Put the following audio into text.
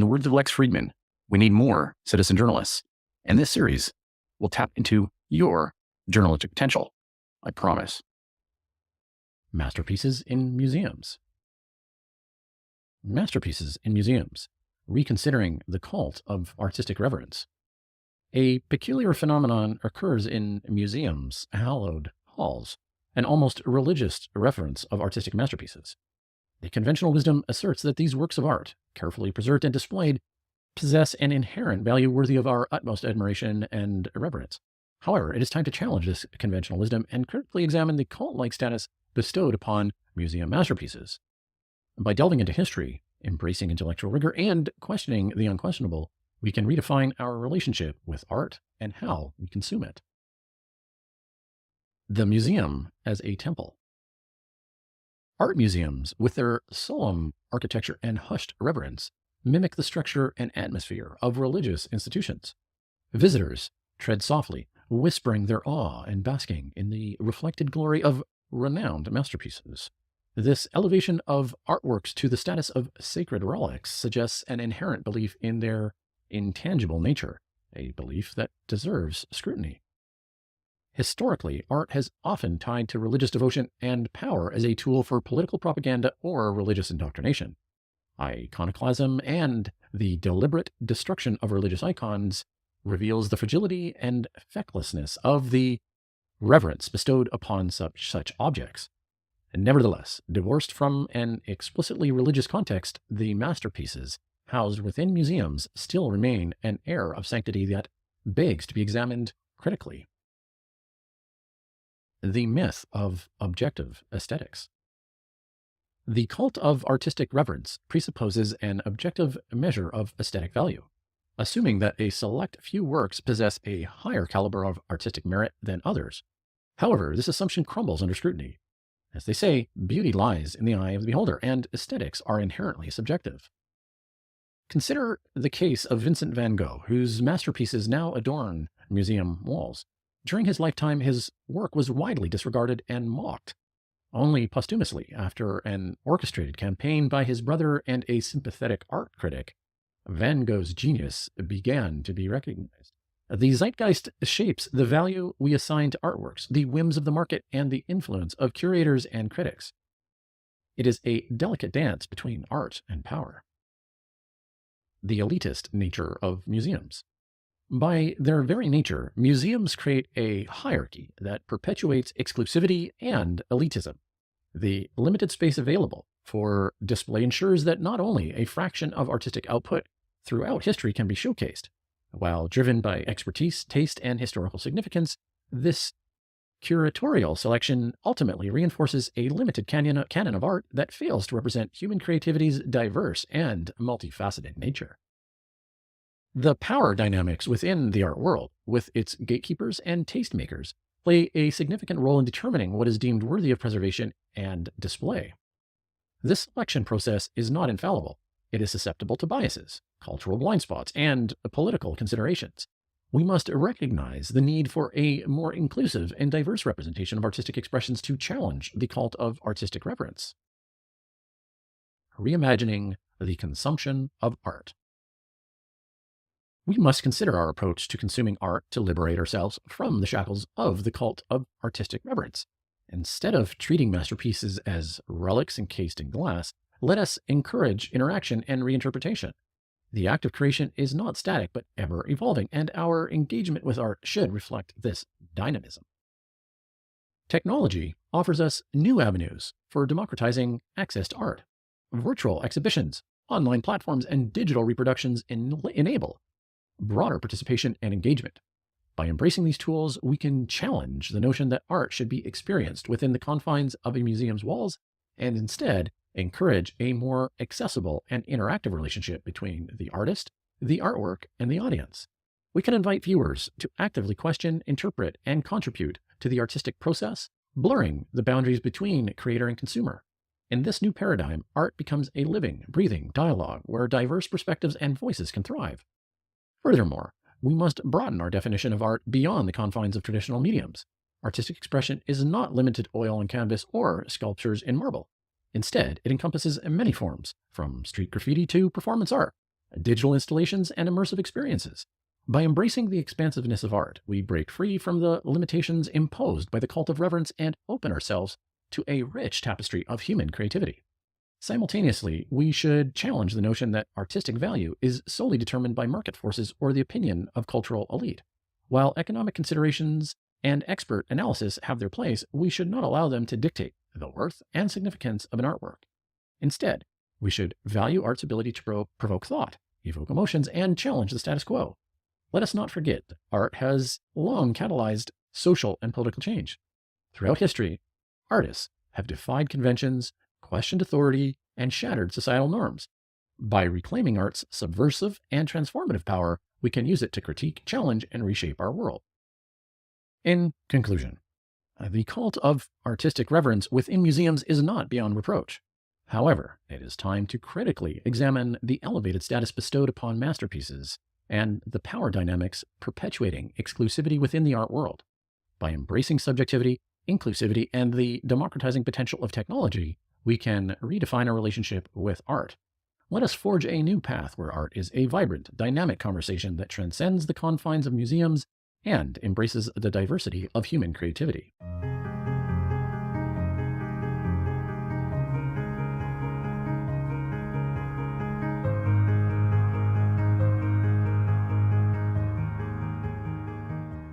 In the words of Lex Friedman, we need more citizen journalists. And this series will tap into your journalistic potential. I promise. Masterpieces in museums. Masterpieces in museums, reconsidering the cult of artistic reverence. A peculiar phenomenon occurs in museums, hallowed halls, an almost religious reverence of artistic masterpieces. The conventional wisdom asserts that these works of art, carefully preserved and displayed, possess an inherent value worthy of our utmost admiration and reverence. However, it is time to challenge this conventional wisdom and critically examine the cult-like status bestowed upon museum masterpieces. By delving into history, embracing intellectual rigor, and questioning the unquestionable, we can redefine our relationship with art and how we consume it. The museum as a temple. Art museums, with their solemn architecture and hushed reverence, mimic the structure and atmosphere of religious institutions. Visitors tread softly, whispering their awe and basking in the reflected glory of renowned masterpieces. This elevation of artworks to the status of sacred relics suggests an inherent belief in their intangible nature, a belief that deserves scrutiny. Historically, art has often tied to religious devotion and power as a tool for political propaganda or religious indoctrination. Iconoclasm and the deliberate destruction of religious icons reveals the fragility and fecklessness of the reverence bestowed upon such objects. Nevertheless, divorced from an explicitly religious context, the masterpieces housed within museums still remain an air of sanctity that begs to be examined critically. The myth of objective aesthetics. The cult of artistic reverence presupposes an objective measure of aesthetic value, assuming that a select few works possess a higher caliber of artistic merit than others. However, this assumption crumbles under scrutiny. As they say, beauty lies in the eye of the beholder, and aesthetics are inherently subjective. Consider the case of Vincent van Gogh, whose masterpieces now adorn museum walls. During his lifetime, his work was widely disregarded and mocked. Only posthumously, after an orchestrated campaign by his brother and a sympathetic art critic, Van Gogh's genius began to be recognized. The zeitgeist shapes the value we assign to artworks, the whims of the market, and the influence of curators and critics. It is a delicate dance between art and power. The elitist nature of museums. By their very nature, museums create a hierarchy that perpetuates exclusivity and elitism. The limited space available for display ensures that not only a fraction of artistic output throughout history can be showcased. While driven by expertise, taste, and historical significance, this curatorial selection ultimately reinforces a limited canon of art that fails to represent human creativity's diverse and multifaceted nature. The power dynamics within the art world, with its gatekeepers and tastemakers, play a significant role in determining what is deemed worthy of preservation and display. This selection process is not infallible. It is susceptible to biases, cultural blind spots, and political considerations. We must recognize the need for a more inclusive and diverse representation of artistic expressions to challenge the cult of artistic reverence. Reimagining the consumption of art. We must consider our approach to consuming art to liberate ourselves from the shackles of the cult of artistic reverence. Instead of treating masterpieces as relics encased in glass, let us encourage interaction and reinterpretation. The act of creation is not static, but ever evolving, and our engagement with art should reflect this dynamism. Technology offers us new avenues for democratizing access to art. Virtual exhibitions, online platforms, and digital reproductions enable broader participation and engagement. By embracing these tools, we can challenge the notion that art should be experienced within the confines of a museum's walls, and instead encourage a more accessible and interactive relationship between the artist, the artwork, and the audience. We can invite viewers to actively question, interpret, and contribute to the artistic process, blurring the boundaries between creator and consumer. In this new paradigm, art becomes a living, breathing dialogue where diverse perspectives and voices can thrive. Furthermore, we must broaden our definition of art beyond the confines of traditional mediums. Artistic expression is not limited to oil and canvas or sculptures in marble. Instead, it encompasses many forms, from street graffiti to performance art. digital installations, and immersive experiences. By embracing the expansiveness of art, we break free from the limitations imposed by the cult of reverence and open ourselves to a rich tapestry of human creativity. Simultaneously, we should challenge the notion that artistic value is solely determined by market forces or the opinion of cultural elite. While economic considerations and expert analysis have their place, we should not allow them to dictate the worth and significance of an artwork. Instead, we should value art's ability to provoke thought, evoke emotions, and challenge the status quo. Let us not forget that art has long catalyzed social and political change. Throughout history, artists have defied conventions, questioned authority, and shattered societal norms. By reclaiming art's subversive and transformative power, we can use it to critique, challenge, and reshape our world. In conclusion, the cult of artistic reverence within museums is not beyond reproach. However, it is time to critically examine the elevated status bestowed upon masterpieces and the power dynamics perpetuating exclusivity within the art world. By embracing subjectivity, inclusivity, and the democratizing potential of technology, we can redefine our relationship with art. Let us forge a new path where art is a vibrant, dynamic conversation that transcends the confines of museums and embraces the diversity of human creativity.